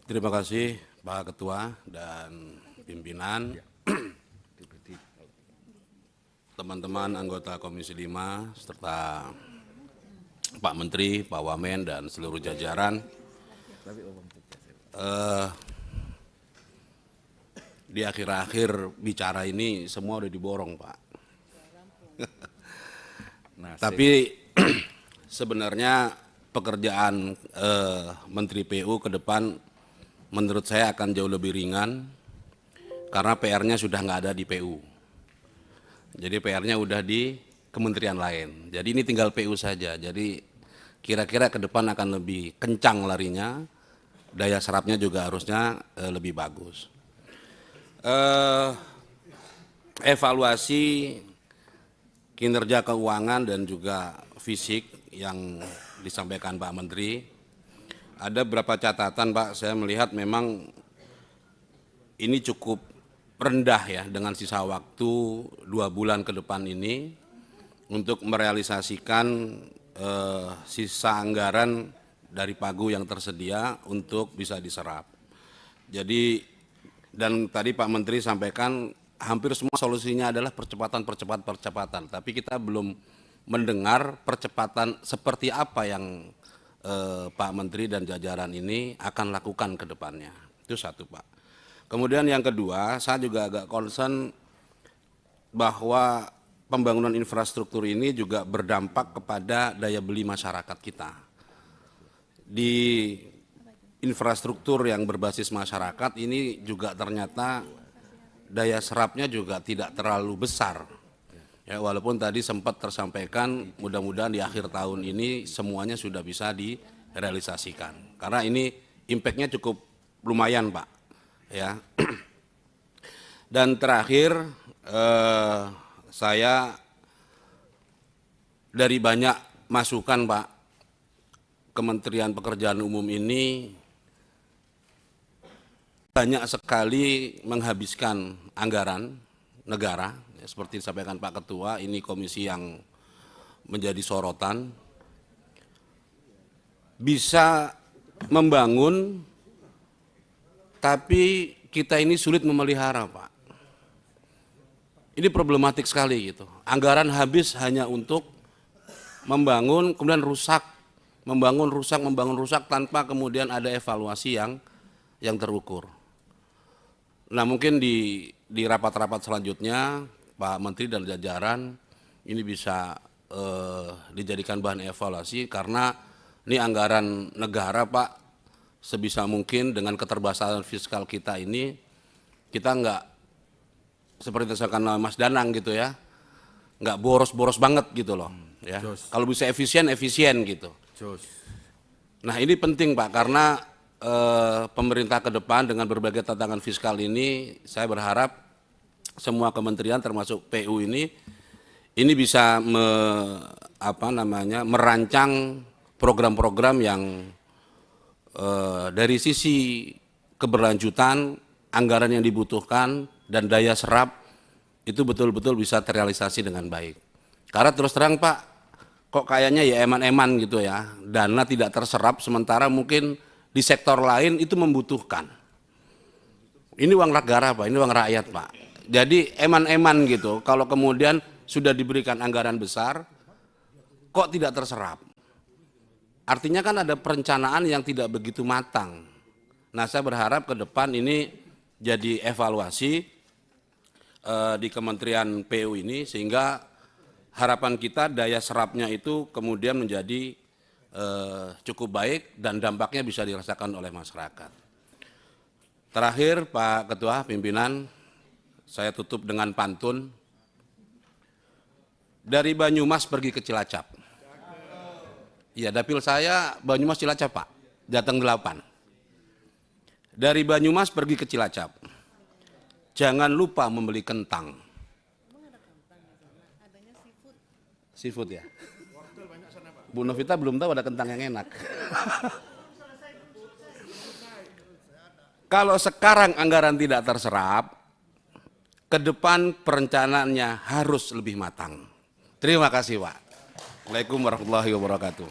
Terima kasih Pak Ketua dan pimpinan, teman-teman anggota Komisi 5, serta Pak Menteri, Pak Wamen, dan seluruh jajaran. Di akhir-akhir bicara ini semua udah diborong, Pak. Tapi sebenarnya pekerjaan Menteri PU ke depan menurut saya akan jauh lebih ringan karena PR-nya sudah nggak ada di PU. Jadi PR-nya udah di kementerian lain. Jadi ini tinggal PU saja. Jadi kira-kira ke depan akan lebih kencang larinya, daya serapnya juga harusnya lebih bagus. Evaluasi kinerja keuangan dan juga fisik yang disampaikan Pak Menteri, ada beberapa catatan Pak, saya melihat memang ini cukup rendah ya dengan sisa waktu 2 bulan ke depan ini untuk merealisasikan sisa anggaran dari pagu yang tersedia untuk bisa diserap. Jadi dan tadi Pak Menteri sampaikan hampir semua solusinya adalah percepatan, tapi kita belum mendengar percepatan seperti apa yang Pak Menteri dan jajaran ini akan lakukan ke depannya. Itu satu Pak. Kemudian yang kedua, saya juga agak concern bahwa pembangunan infrastruktur ini juga berdampak kepada daya beli masyarakat kita. Di infrastruktur yang berbasis masyarakat ini juga ternyata daya serapnya juga tidak terlalu besar. Ya, walaupun tadi sempat tersampaikan mudah-mudahan di akhir tahun ini semuanya sudah bisa direalisasikan. Karena ini impact-nya cukup lumayan Pak. Ya. Dan terakhir saya dari banyak masukan Pak, Kementerian Pekerjaan Umum ini banyak sekali menghabiskan anggaran negara. Seperti disampaikan Pak Ketua, ini komisi yang menjadi sorotan. Bisa membangun, tapi kita ini sulit memelihara, Pak. Ini problematik sekali gitu. Anggaran habis hanya untuk membangun, kemudian rusak, membangun rusak tanpa kemudian ada evaluasi yang terukur. Nah mungkin di rapat-rapat selanjutnya Pak Menteri dan jajaran ini bisa dijadikan bahan evaluasi karena ini anggaran negara Pak, sebisa mungkin dengan keterbatasan fiskal kita ini kita nggak seperti disampaikan Mas Danang gitu ya, nggak boros-boros banget gitu loh ya. Kalau bisa efisien gitu. Nah ini penting Pak karena pemerintah ke depan dengan berbagai tantangan fiskal ini saya berharap semua kementerian termasuk PU ini bisa merancang program-program yang dari sisi keberlanjutan anggaran yang dibutuhkan dan daya serap itu betul-betul bisa terrealisasi dengan baik. Karena terus terang Pak, kok kayaknya ya eman-eman gitu ya, dana tidak terserap sementara mungkin di sektor lain itu membutuhkan. Ini uang negara Pak, ini uang rakyat Pak. Jadi eman-eman gitu, kalau kemudian sudah diberikan anggaran besar, kok tidak terserap? Artinya kan ada perencanaan yang tidak begitu matang. Nah saya berharap ke depan ini jadi evaluasi di Kementerian PU ini sehingga harapan kita daya serapnya itu kemudian menjadi cukup baik dan dampaknya bisa dirasakan oleh masyarakat. Terakhir Pak Ketua, pimpinan, saya tutup dengan pantun. Dari Banyumas pergi ke Cilacap. Iya, dapil saya Banyumas Cilacap Pak, Jateng 8. Dari Banyumas pergi ke Cilacap. Jangan lupa membeli kentang. Seafood ya? Bu Novita belum tahu ada kentang yang enak. Kalau sekarang anggaran tidak terserap, ke depan perencanaannya harus lebih matang. Terima kasih Pak. Assalamualaikum warahmatullahi wabarakatuh.